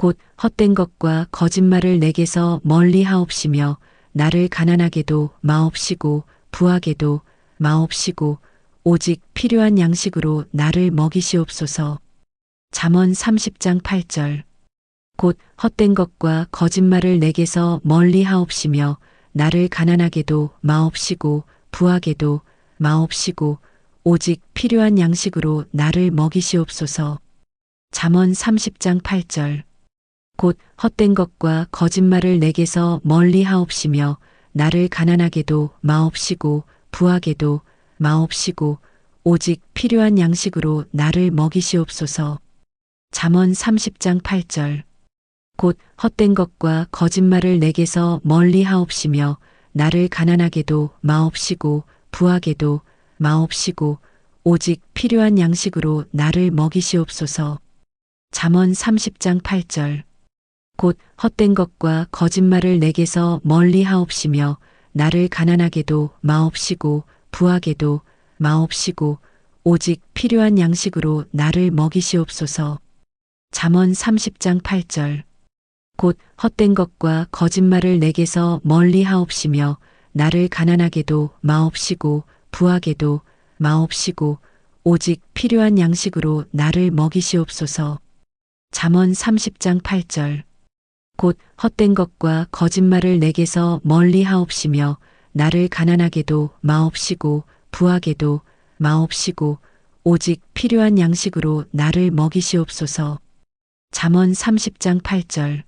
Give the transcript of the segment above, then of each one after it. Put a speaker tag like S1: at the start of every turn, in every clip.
S1: 곧 헛된 것과 거짓말을 내게서 멀리 하옵시며 나를 가난하게도 마옵시고 부하게도 마옵시고 오직 필요한 양식으로 나를 먹이시옵소서. 잠언 30장 8절. 곧 헛된 것과 거짓말을 내게서 멀리 하옵시며 나를 가난하게도 마옵시고 부하게도 마옵시고 오직 필요한 양식으로 나를 먹이시옵소서. 잠언 30장 8절. 곧 헛된 것과 거짓말을 내게서 멀리 하옵시며 나를 가난하게도 마옵시고 부하게도 마옵시고 오직 필요한 양식으로 나를 먹이시옵소서. 잠언 30장 8절. 곧 헛된 것과 거짓말을 내게서 멀리 하옵시며 나를 가난하게도 마옵시고 부하게도 마옵시고 오직 필요한 양식으로 나를 먹이시옵소서. 잠언 30장 8절. 곧 헛된 것과 거짓말을 내게서 멀리 하옵시며 나를 가난하게도 마옵시고 부하게도 마옵시고 오직 필요한 양식으로 나를 먹이시옵소서. 잠언 30장 8절. 곧 헛된 것과 거짓말을 내게서 멀리 하옵시며 나를 가난하게도 마옵시고 부하게도 마옵시고 오직 필요한 양식으로 나를 먹이시옵소서. 잠언 30장 8절. 곧 헛된 것과 거짓말을 내게서 멀리 하옵시며 나를 가난하게도 마옵시고 부하게도 마옵시고 오직 필요한 양식으로 나를 먹이시옵소서. 잠언 30장 8절.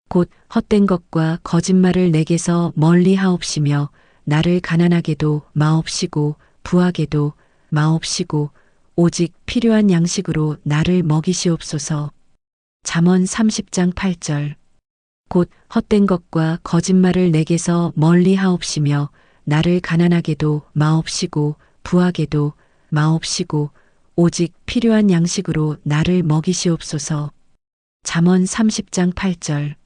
S1: 곧 헛된 것과 거짓말을 내게서 멀리 하옵시며 나를 가난하게도 마옵시고 부하게도 마옵시고 오직 필요한 양식으로 나를 먹이시옵소서. 잠언 30장 8절. 곧 헛된 것과 거짓말을 내게서 멀리 하옵시며 나를 가난하게도 마옵시고 부하게도 마옵시고 오직 필요한 양식으로 나를 먹이시옵소서. 잠언 30장 8절.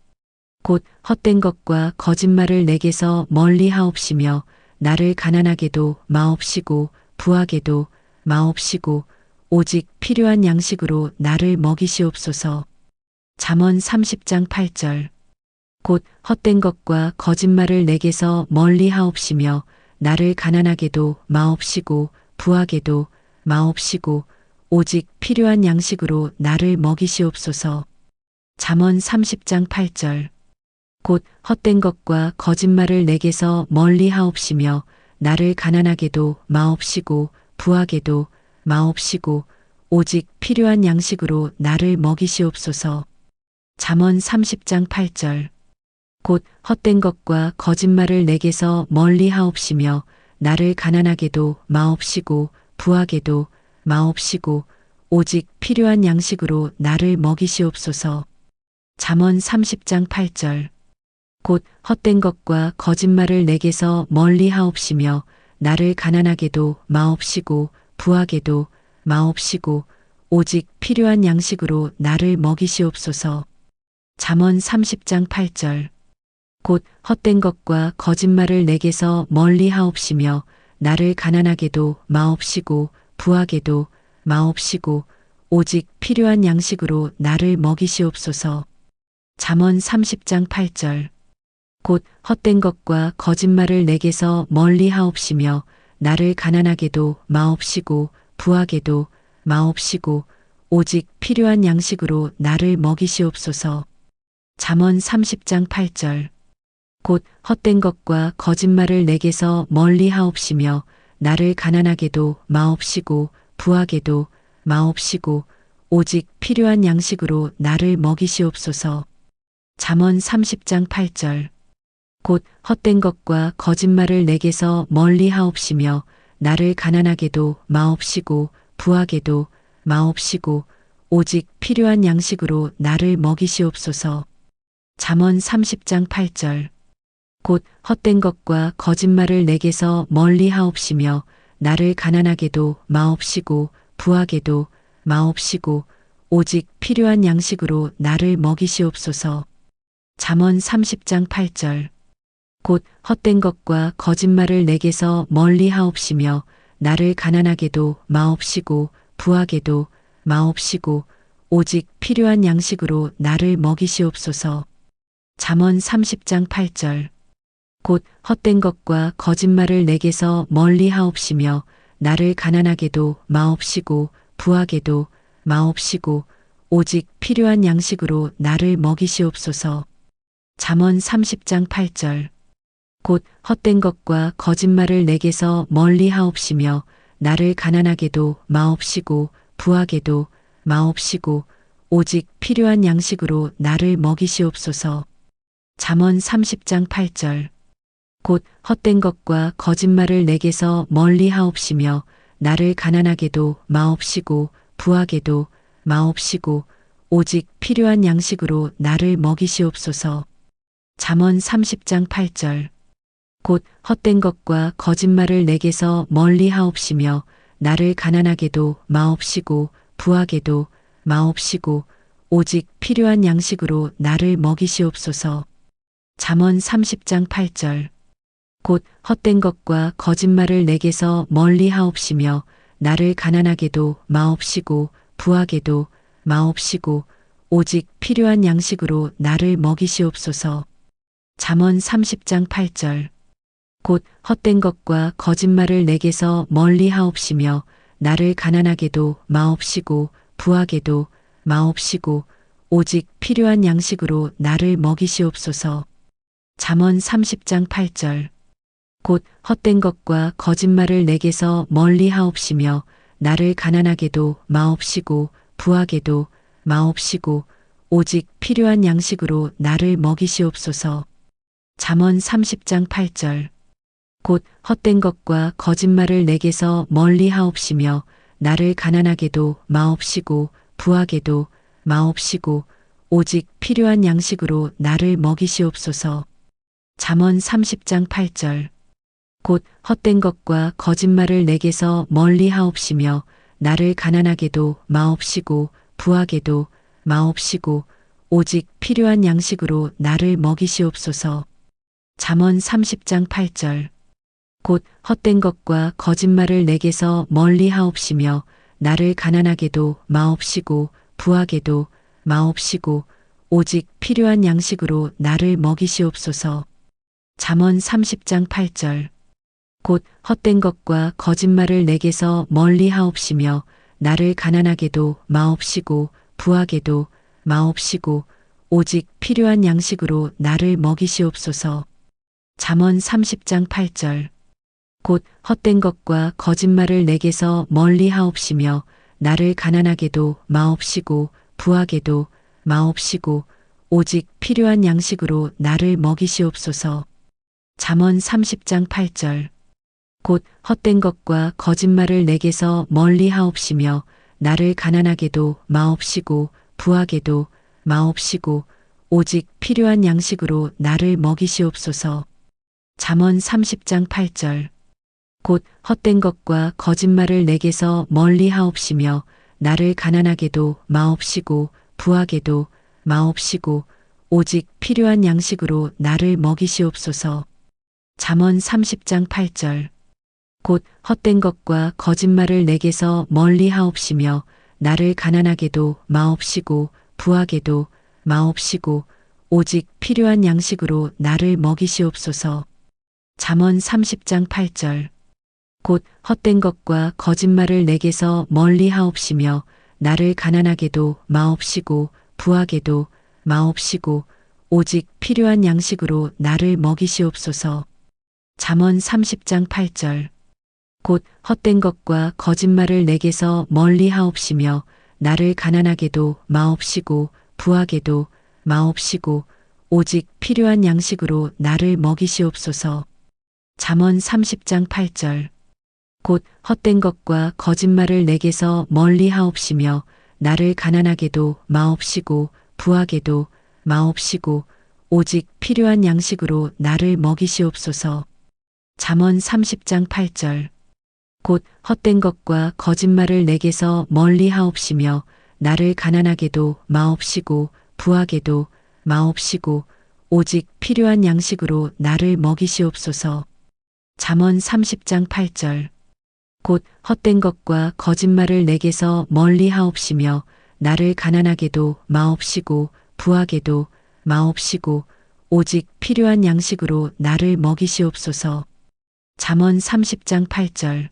S1: 곧 헛된 것과 거짓말을 내게서 멀리 하옵시며 나를 가난하게도 마옵시고 부하게도 마옵시고 오직 필요한 양식으로 나를 먹이시옵소서. 잠언 30장 8절. 곧 헛된 것과 거짓말을 내게서 멀리 하옵시며 나를 가난하게도 마옵시고 부하게도 마옵시고 오직 필요한 양식으로 나를 먹이시옵소서. 잠언 30장 8절. 곧 헛된 것과 거짓말을 내게서 멀리 하옵시며 나를 가난하게도 마옵시고 부하게도 마옵시고 오직 필요한 양식으로 나를 먹이시옵소서. 잠언 30장 8절. 곧 헛된 것과 거짓말을 내게서 멀리 하옵시며 나를 가난하게도 마옵시고 부하게도 마옵시고 오직 필요한 양식으로 나를 먹이시옵소서. 잠언 30장 8절. 곧 헛된 것과 거짓말을 내게서 멀리 하옵시며 나를 가난하게도 마옵시고 부하게도 마옵시고 오직 필요한 양식으로 나를 먹이시옵소서. 잠언 30장 8절. 곧 헛된 것과 거짓말을 내게서 멀리 하옵시며 나를 가난하게도 마옵시고 부하게도 마옵시고 오직 필요한 양식으로 나를 먹이시옵소서. 잠언 30장 8절. 곧 헛된 것과 거짓말을 내게서 멀리 하옵시며 나를 가난하게도 마옵시고 부하게도 마옵시고 오직 필요한 양식으로 나를 먹이시옵소서. 잠언 30장 8절. 곧 헛된 것과 거짓말을 내게서 멀리 하옵시며 나를 가난하게도 마옵시고 부하게도 마옵시고 오직 필요한 양식으로 나를 먹이시옵소서. 잠언 30장 8절. 곧 헛된 것과 거짓말을 내게서 멀리 하옵시며 나를 가난하게도 마옵시고 부하게도 마옵시고 오직 필요한 양식으로 나를 먹이시옵소서. 잠언 30장 8절. 곧 헛된 것과 거짓말을 내게서 멀리 하옵시며 나를 가난하게도 마옵시고 부하게도 마옵시고 오직 필요한 양식으로 나를 먹이시옵소서. 잠언 30장 8절. 곧 헛된 것과 거짓말을 내게서 멀리 하옵시며 나를 가난하게도 마옵시고 부하게도 마옵시고 오직 필요한 양식으로 나를 먹이시옵소서. 잠언 30장 8절. 곧 헛된 것과 거짓말을 내게서 멀리 하옵시며 나를 가난하게도 마옵시고 부하게도 마옵시고 오직 필요한 양식으로 나를 먹이시옵소서. 잠언 30장 8절. 곧 헛된 것과 거짓말을 내게서 멀리 하옵시며 나를 가난하게도 마옵시고 부하게도 마옵시고 오직 필요한 양식으로 나를 먹이시옵소서. 잠언 30장 8절. 곧 헛된 것과 거짓말을 내게서 멀리 하옵시며 나를 가난하게도 마옵시고 부하게도 마옵시고 오직 필요한 양식으로 나를 먹이시옵소서. 잠언 30장 8절. 곧 헛된 것과 거짓말을 내게서 멀리 하옵시며 나를 가난하게도 마옵시고 부하게도 마옵시고 오직 필요한 양식으로 나를 먹이시옵소서. 잠언 30장 8절. 곧 헛된 것과 거짓말을 내게서 멀리 하옵시며 나를 가난하게도 마옵시고 부하게도 마옵시고 오직 필요한 양식으로 나를 먹이시옵소서. 잠언 30장 8절. 곧 헛된 것과 거짓말을 내게서 멀리 하옵시며 나를 가난하게도 마옵시고 부하게도 마옵시고 오직 필요한 양식으로 나를 먹이시옵소서. 잠언 30장 8절. 곧 헛된 것과 거짓말을 내게서 멀리 하옵시며 나를 가난하게도 마옵시고 부하게도 마옵시고 오직 필요한 양식으로 나를 먹이시옵소서. 잠언 30장 8절. 곧 헛된 것과 거짓말을 내게서 멀리 하옵시며 나를 가난하게도 마옵시고 부하게도 마옵시고 오직 필요한 양식으로 나를 먹이시옵소서. 잠언 30장 8절. 곧 헛된 것과 거짓말을 내게서 멀리 하옵시며 나를 가난하게도 마옵시고 부하게도 마옵시고 오직 필요한 양식으로 나를 먹이시옵소서. 잠언 30장 8절. 곧 헛된 것과 거짓말을 내게서 멀리 하옵시며 나를 가난하게도 마옵시고 부하게도 마옵시고 오직 필요한 양식으로 나를 먹이시옵소서. 잠언 30장 8절. 곧 헛된 것과 거짓말을 내게서 멀리 하옵시며 나를 가난하게도 마옵시고 부하게도 마옵시고 오직 필요한 양식으로 나를 먹이시옵소서. 잠언 30장 8절. 곧 헛된 것과 거짓말을 내게서 멀리 하옵시며 나를 가난하게도 마옵시고 부하게도 마옵시고 오직 필요한 양식으로 나를 먹이시옵소서. 잠언 30장 8절. 곧 헛된 것과 거짓말을 내게서 멀리 하옵시며 나를 가난하게도 마옵시고 부하게도 마옵시고 오직 필요한 양식으로 나를 먹이시옵소서. 잠언 30장 8절. 곧 헛된 것과 거짓말을 내게서 멀리 하옵시며 나를 가난하게도 마옵시고 부하게도 마옵시고 오직 필요한 양식으로 나를 먹이시옵소서. 잠언 30장 8절. 곧 헛된 것과 거짓말을 내게서 멀리 하옵시며 나를 가난하게도 마옵시고 부하게도 마옵시고 오직 필요한 양식으로 나를 먹이시옵소서. 잠언 30장 8절. 곧 헛된 것과 거짓말을 내게서 멀리 하옵시며 나를 가난하게도 마옵시고 부하게도 마옵시고 오직 필요한 양식으로 나를 먹이시옵소서. 잠언 30장 8절. 곧 헛된 것과 거짓말을 내게서 멀리 하옵시며 나를 가난하게도 마옵시고 부하게도 마옵시고 오직 필요한 양식으로 나를 먹이시옵소서. 잠언 30장 8절. 곧 헛된 것과 거짓말을 내게서 멀리 하옵시며 나를 가난하게도 마옵시고 부하게도 마옵시고 오직 필요한 양식으로 나를 먹이시옵소서. 잠언 30장 8절. 곧 헛된 것과 거짓말을 내게서 멀리 하옵시며 나를 가난하게도 마옵시고 부하게도 마옵시고 오직 필요한 양식으로 나를 먹이시옵소서. 잠언 30장 8절. 곧 헛된 것과 거짓말을 내게서 멀리 하옵시며 나를 가난하게도 마옵시고 부하게도 마옵시고 오직 필요한 양식으로 나를 먹이시옵소서. 잠언 30장 8절.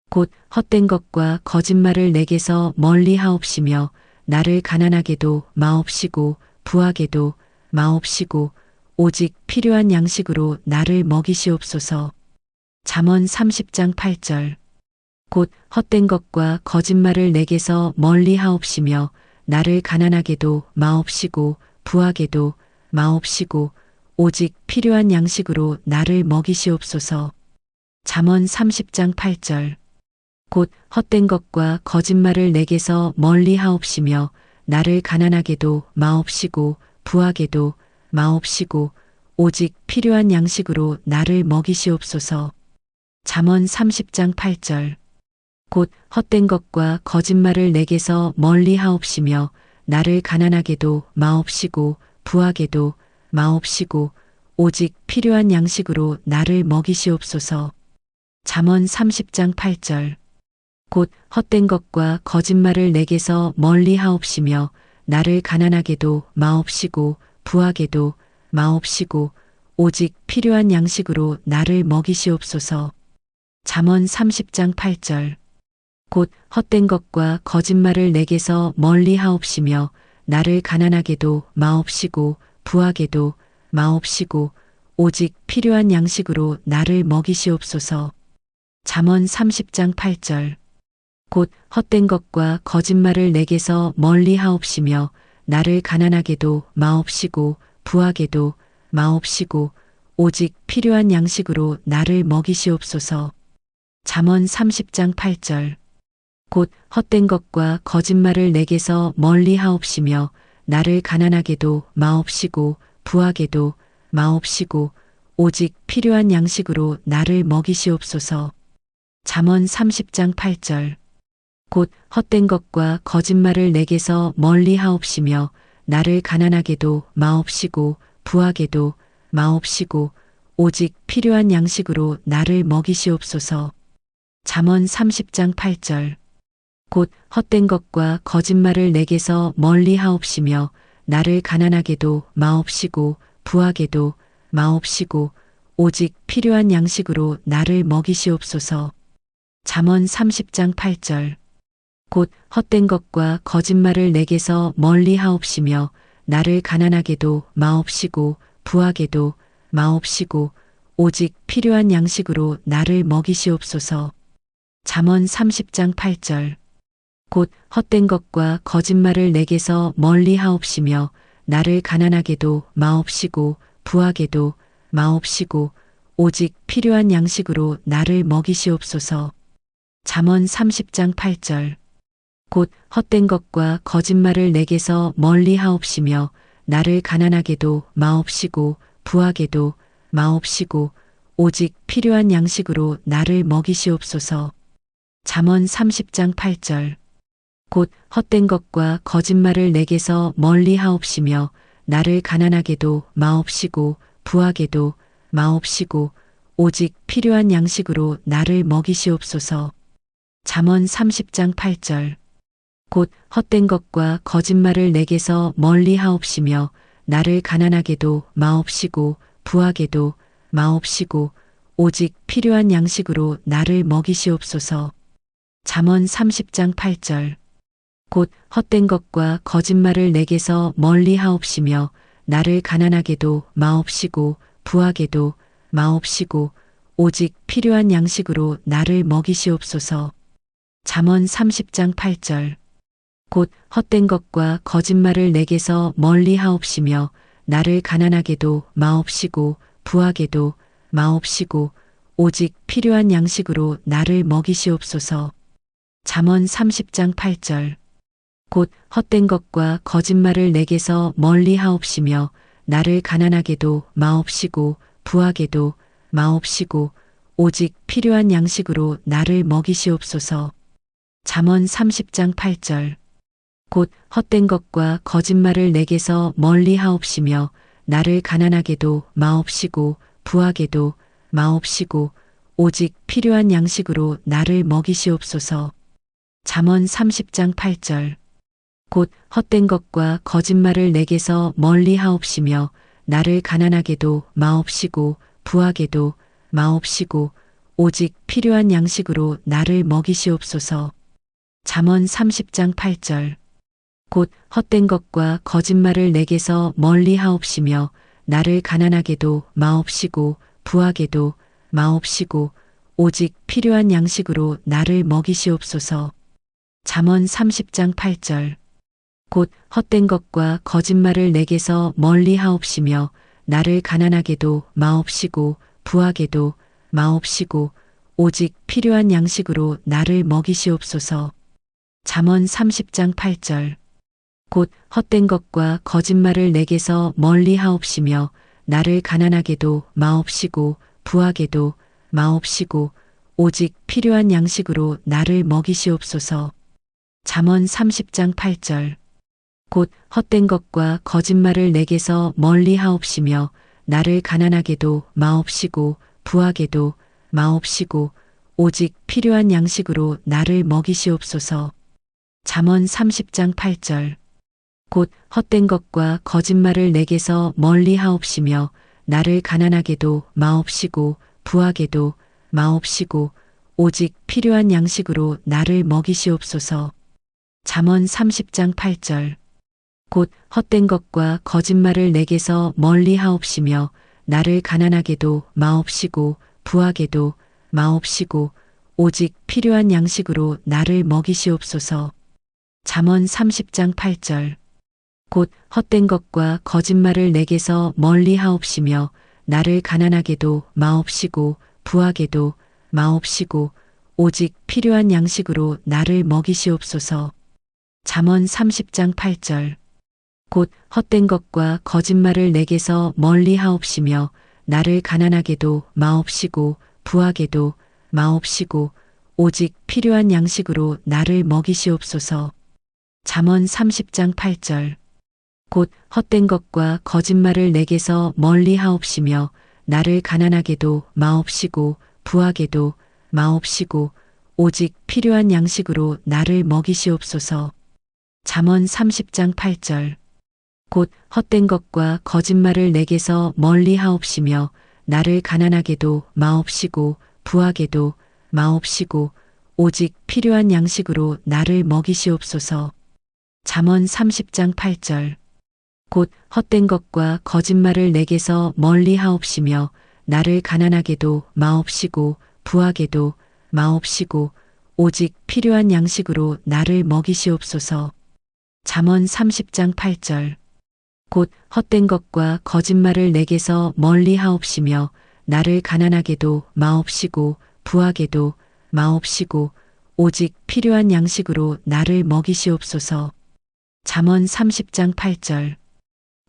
S1: 곧 헛된 것과 거짓말을 내게서 멀리 하옵시며 나를 가난하게도 마옵시고 부하게도 마옵시고 오직 필요한 양식으로 나를 먹이시옵소서. 잠언 30장 8절. 곧 헛된 것과 거짓말을 내게서 멀리 하옵시며 나를 가난하게도 마옵시고 부하게도 마옵시고 오직 필요한 양식으로 나를 먹이시옵소서. 잠언 30장 8절. 곧 헛된 것과 거짓말을 내게서 멀리 하옵시며 나를 가난하게도 마옵시고 부하게도 마옵시고 오직 필요한 양식으로 나를 먹이시옵소서. 잠언 30장 8절. 곧 헛된 것과 거짓말을 내게서 멀리 하옵시며 나를 가난하게도 마옵시고 부하게도 마옵시고 오직 필요한 양식으로 나를 먹이시옵소서. 잠언 30장 8절. 곧 헛된 것과 거짓말을 내게서 멀리 하옵시며 나를 가난하게도 마옵시고 부하게도 마옵시고 오직 필요한 양식으로 나를 먹이시옵소서. 잠언 30장 8절. 곧 헛된 것과 거짓말을 내게서 멀리 하옵시며 나를 가난하게도 마옵시고 부하게도 마옵시고 오직 필요한 양식으로 나를 먹이시옵소서. 잠언 30장 8절. 곧 헛된 것과 거짓말을 내게서 멀리 하옵시며 나를 가난하게도 마옵시고 부하게도 마옵시고 오직 필요한 양식으로 나를 먹이시옵소서. 잠언 30장 8절. 곧 헛된 것과 거짓말을 내게서 멀리 하옵시며 나를 가난하게도 마옵시고 부하게도 마옵시고 오직 필요한 양식으로 나를 먹이시옵소서. 잠언 30장 8절. 곧 헛된 것과 거짓말을 내게서 멀리 하옵시며 나를 가난하게도 마옵시고 부하게도 마옵시고 오직 필요한 양식으로 나를 먹이시옵소서. 잠언 30장 8절. 곧 헛된 것과 거짓말을 내게서 멀리 하옵시며 나를 가난하게도 마옵시고 부하게도 마옵시고 오직 필요한 양식으로 나를 먹이시옵소서. 잠언 30장 8절. 곧 헛된 것과 거짓말을 내게서 멀리 하옵시며 나를 가난하게도 마옵시고 부하게도 마옵시고 오직 필요한 양식으로 나를 먹이시옵소서. 잠언 30장 8절. 곧 헛된 것과 거짓말을 내게서 멀리 하옵시며 나를 가난하게도 마옵시고 부하게도 마옵시고 오직 필요한 양식으로 나를 먹이시옵소서. 잠언 30장 8절. 곧 헛된 것과 거짓말을 내게서 멀리 하옵시며 나를 가난하게도 마옵시고 부하게도 마옵시고 오직 필요한 양식으로 나를 먹이시옵소서. 잠언 30장 8절. 곧 헛된 것과 거짓말을 내게서 멀리 하옵시며 나를 가난하게도 마옵시고 부하게도 마옵시고 오직 필요한 양식으로 나를 먹이시옵소서. 잠언 30장 8절. 곧 헛된 것과 거짓말을 내게서 멀리 하옵시며 나를 가난하게도 마옵시고 부하게도 마옵시고 오직 필요한 양식으로 나를 먹이시옵소서. 잠언 30장 8절. 곧 헛된 것과 거짓말을 내게서 멀리 하옵시며 나를 가난하게도 마옵시고 부하게도 마옵시고 오직 필요한 양식으로 나를 먹이시옵소서. 잠언 30장 8절. 곧 헛된 것과 거짓말을 내게서 멀리 하옵시며 나를 가난하게도 마옵시고 부하게도 마옵시고 오직 필요한 양식으로 나를 먹이시옵소서. 잠언 30장 8절. 곧 헛된 것과 거짓말을 내게서 멀리 하옵시며 나를 가난하게도 마옵시고 부하게도 마옵시고 오직 필요한 양식으로 나를 먹이시옵소서. 잠언 30장 8절. 곧 헛된 것과 거짓말을 내게서 멀리 하옵시며 나를 가난하게도 마옵시고 부하게도 마옵시고 오직 필요한 양식으로 나를 먹이시옵소서. 잠언 30장 8절. 곧 헛된 것과 거짓말을 내게서 멀리 하옵시며 나를 가난하게도 마옵시고 부하게도 마옵시고 오직 필요한 양식으로 나를 먹이시옵소서. 잠언 30장 8절. 곧 헛된 것과 거짓말을 내게서 멀리 하옵시며 나를 가난하게도 마옵시고 부하게도 마옵시고 오직 필요한 양식으로 나를 먹이시옵소서. 잠언 30장 8절. 곧 헛된 것과 거짓말을 내게서 멀리 하옵시며 나를 가난하게도 마옵시고 부하게도 마옵시고 오직 필요한 양식으로 나를 먹이시옵소서. 잠언 30장 8절. 곧 헛된 것과 거짓말을 내게서 멀리 하옵시며 나를 가난하게도 마옵시고 부하게도 마옵시고 오직 필요한 양식으로 나를 먹이시옵소서. 잠언 30장 8절. 곧 헛된 것과 거짓말을 내게서 멀리 하옵시며 나를 가난하게도 마옵시고 부하게도 마옵시고 오직 필요한 양식으로 나를 먹이시옵소서. 잠언 30장 8절. 곧 헛된 것과 거짓말을 내게서 멀리 하옵시며 나를 가난하게도 마옵시고 부하게도 마옵시고 오직 필요한 양식으로 나를 먹이시옵소서. 잠언 30장 8절. 곧 헛된 것과 거짓말을 내게서 멀리 하옵시며 나를 가난하게도 마옵시고 부하게도 마옵시고 오직 필요한 양식으로 나를 먹이시옵소서. 잠언 30장 8절. 곧 헛된 것과 거짓말을 내게서 멀리 하옵시며 나를 가난하게도 마옵시고 부하게도 마옵시고 오직 필요한 양식으로 나를 먹이시옵소서. 잠언 30장 8절. 곧 헛된 것과 거짓말을 내게서 멀리 하옵시며 나를 가난하게도 마옵시고 부하게도 마옵시고 오직 필요한 양식으로 나를 먹이시옵소서. 잠언 30장 8절. 곧 헛된 것과 거짓말을 내게서 멀리 하옵시며 나를 가난하게도 마옵시고 부하게도 마옵시고 오직 필요한 양식으로 나를 먹이시옵소서. 잠언 30장 8절. 곧 헛된 것과 거짓말을 내게서 멀리 하옵시며 나를 가난하게도 마옵시고 부하게도 마옵시고 오직 필요한 양식으로 나를 먹이시옵소서. 잠언 30장 8절. 곧 헛된 것과 거짓말을 내게서 멀리 하옵시며 나를 가난하게도 마옵시고 부하게도 마옵시고 오직 필요한 양식으로 나를 먹이시옵소서. 잠언 30장 8절. 곧 헛된 것과 거짓말을 내게서 멀리 하옵시며 나를 가난하게도 마옵시고 부하게도 마옵시고 오직 필요한 양식으로 나를 먹이시옵소서. 잠언 30장 8절.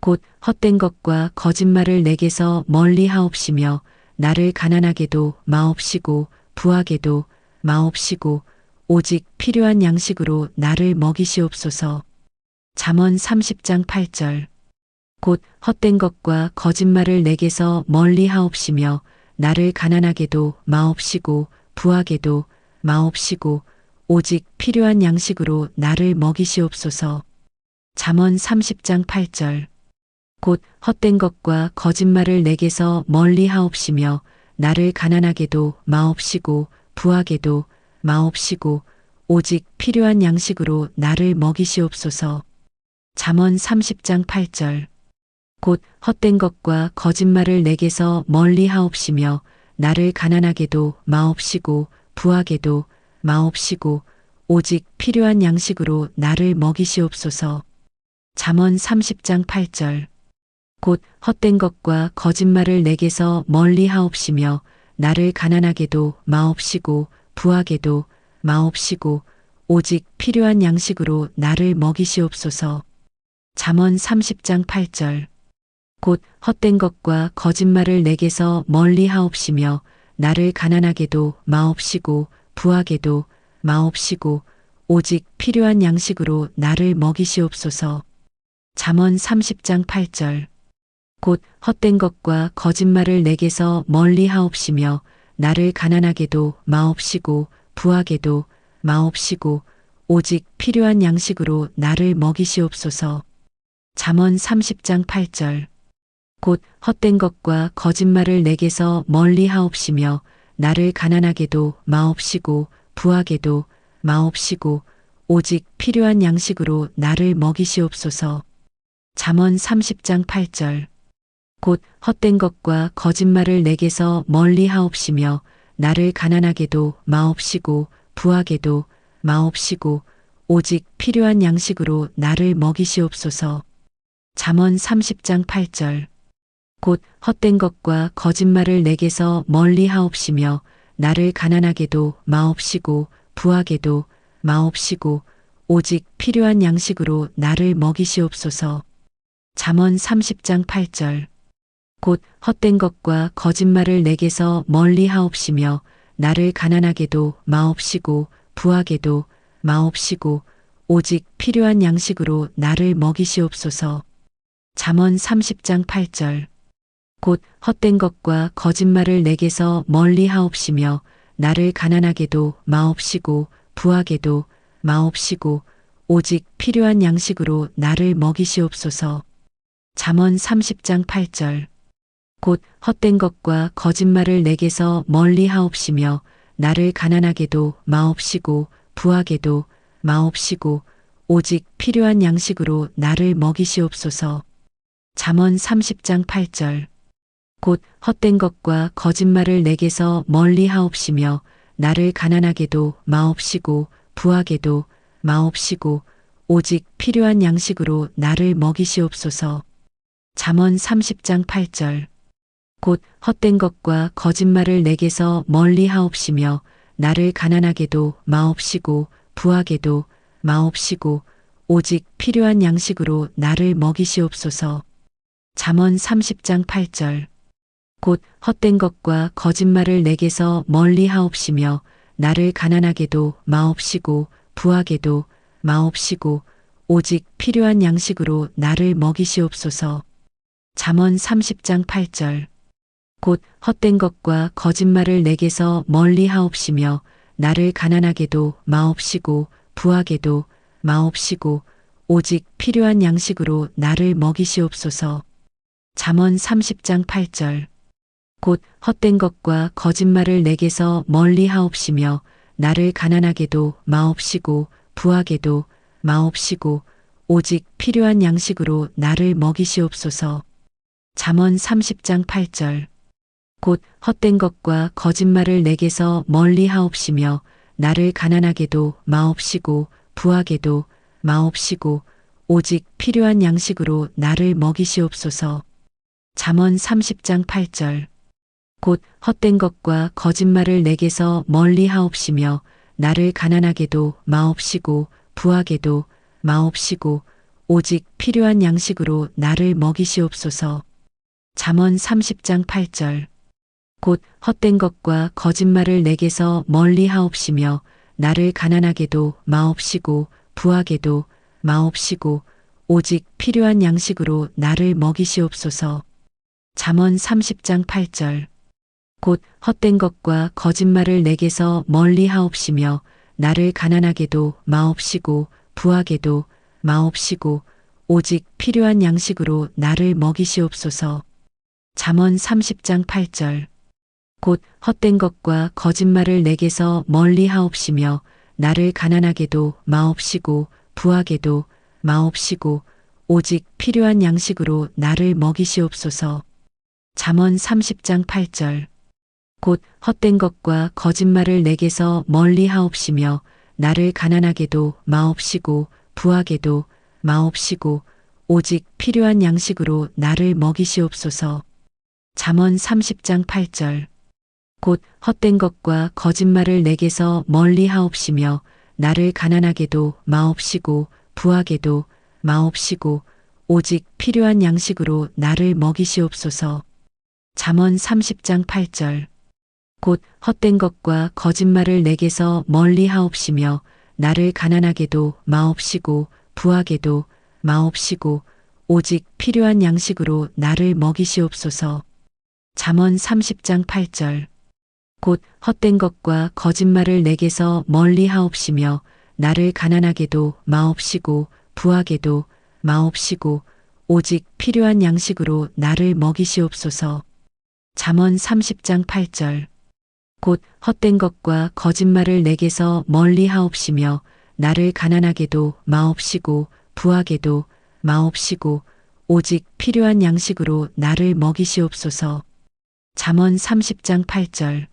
S1: 곧 헛된 것과 거짓말을 내게서 멀리 하옵시며 나를 가난하게도 마옵시고 부하게도 마옵시고 오직 필요한 양식으로 나를 먹이시옵소서. 잠언 30장 8절. 곧 헛된 것과 거짓말을 내게서 멀리 하옵시며 나를 가난하게도 마옵시고 부하게도 마옵시고 오직 필요한 양식으로 나를 먹이시옵소서. 잠언 30장 8절. 곧 헛된 것과 거짓말을 내게서 멀리 하옵시며 나를 가난하게도 마옵시고 부하게도 마옵시고 오직 필요한 양식으로 나를 먹이시옵소서. 잠언 30장 8절. 곧 헛된 것과 거짓말을 내게서 멀리 하옵시며 나를 가난하게도 마옵시고 부하게도 마옵시고 오직 필요한 양식으로 나를 먹이시옵소서. 잠언 30장 8절. 곧 헛된 것과 거짓말을 내게서 멀리 하옵시며 나를 가난하게도 마옵시고 부하게도 마옵시고 오직 필요한 양식으로 나를 먹이시옵소서. 잠언 30장 8절. 곧 헛된 것과 거짓말을 내게서 멀리 하옵시며 나를 가난하게도 마옵시고 부하게도 마옵시고 오직 필요한 양식으로 나를 먹이시옵소서. 잠언 30장 8절. 곧 헛된 것과 거짓말을 내게서 멀리 하옵시며 나를 가난하게도 마옵시고 부하게도 마옵시고 오직 필요한 양식으로 나를 먹이시옵소서. 잠언 30장 8절. 곧 헛된 것과 거짓말을 내게서 멀리 하옵시며 나를 가난하게도 마옵시고 부하게도 마옵시고 오직 필요한 양식으로 나를 먹이시옵소서. 잠언 30장 8절. 곧 헛된 것과 거짓말을 내게서 멀리 하옵시며 나를 가난하게도 마옵시고 부하게도 마옵시고 오직 필요한 양식으로 나를 먹이시옵소서. 잠언 30장 8절. 곧 헛된 것과 거짓말을 내게서 멀리 하옵시며 나를 가난하게도 마옵시고 부하게도 마옵시고 오직 필요한 양식으로 나를 먹이시옵소서. 잠언 30장 8절. 곧 헛된 것과 거짓말을 내게서 멀리 하옵시며 나를 가난하게도 마옵시고 부하게도 마옵시고 오직 필요한 양식으로 나를 먹이시옵소서. 잠언 30장 8절. 곧 헛된 것과 거짓말을 내게서 멀리 하옵시며 나를 가난하게도 마옵시고 부하게도 마옵시고 오직 필요한 양식으로 나를 먹이시옵소서. 잠언 30장 8절. 곧 헛된 것과 거짓말을 내게서 멀리 하옵시며 나를 가난하게도 마옵시고 부하게도 마옵시고 오직 필요한 양식으로 나를 먹이시옵소서. 잠언 30장 8절. 곧 헛된 것과 거짓말을 내게서 멀리 하옵시며 나를 가난하게도 마옵시고 부하게도 마옵시고 오직 필요한 양식으로 나를 먹이시옵소서. 잠언 30장 8절. 곧 헛된 것과 거짓말을 내게서 멀리 하옵시며 나를 가난하게도 마옵시고 부하게도 마옵시고 오직 필요한 양식으로 나를 먹이시옵소서. 잠언 30장 8절. 곧 헛된 것과 거짓말을 내게서 멀리 하옵시며 나를 가난하게도 마옵시고 부하게도 마옵시고 오직 필요한 양식으로 나를 먹이시옵소서. 잠언 30장 8절. 곧 헛된 것과 거짓말을 내게서 멀리 하옵시며 나를 가난하게도 마옵시고 부하게도 마옵시고 오직 필요한 양식으로 나를 먹이시옵소서. 잠언 30장 8절. 곧 헛된 것과 거짓말을 내게서 멀리 하옵시며 나를 가난하게도 마옵시고 부하게도 마옵시고 오직 필요한 양식으로 나를 먹이시옵소서. 잠언 30장 8절. 곧 헛된 것과 거짓말을 내게서 멀리 하옵시며 나를 가난하게도 마옵시고 부하게도 마옵시고 오직 필요한 양식으로 나를 먹이시옵소서. 잠언 30장 8절. 곧 헛된 것과 거짓말을 내게서 멀리 하옵시며 나를 가난하게도 마옵시고 부하게도 마옵시고 오직 필요한 양식으로 나를 먹이시옵소서. 잠언 30장 8절. 곧 헛된 것과 거짓말을 내게서 멀리 하옵시며 나를 가난하게도 마옵시고 부하게도 마옵시고 오직 필요한 양식으로 나를 먹이시옵소서. 잠언 30장 8절. 곧 헛된 것과 거짓말을 내게서 멀리 하옵시며 나를 가난하게도 마옵시고 부하게도 마옵시고 오직 필요한 양식으로 나를 먹이시옵소서. 잠언 30장 8절. 곧 헛된 것과 거짓말을 내게서 멀리 하옵시며 나를 가난하게도 마옵시고 부하게도 마옵시고 오직 필요한 양식으로 나를 먹이시옵소서. 잠언 30장 8절. 곧 헛된 것과 거짓말을 내게서 멀리 하옵시며 나를 가난하게도 마옵시고 부하게도 마옵시고 오직 필요한 양식으로 나를 먹이시옵소서. 잠언 30장 8절. 곧 헛된 것과 거짓말을 내게서 멀리 하옵시며 나를 가난하게도 마옵시고 부하게도 마옵시고 오직 필요한 양식으로 나를 먹이시옵소서. 잠언 30장 8절. 곧 헛된 것과 거짓말을 내게서 멀리 하옵시며 나를 가난하게도 마옵시고 부하게도 마옵시고 오직 필요한 양식으로 나를 먹이시옵소서. 잠언 30장 8절. 곧 헛된 것과 거짓말을 내게서 멀리 하옵시며 나를 가난하게도 마옵시고 부하게도 마옵시고 오직 필요한 양식으로 나를 먹이시옵소서. 잠언 30장 8절. 곧 헛된 것과 거짓말을 내게서 멀리 하옵시며 나를 가난하게도 마옵시고 부하게도 마옵시고 오직 필요한 양식으로 나를 먹이시옵소서. 잠언 30장 8절.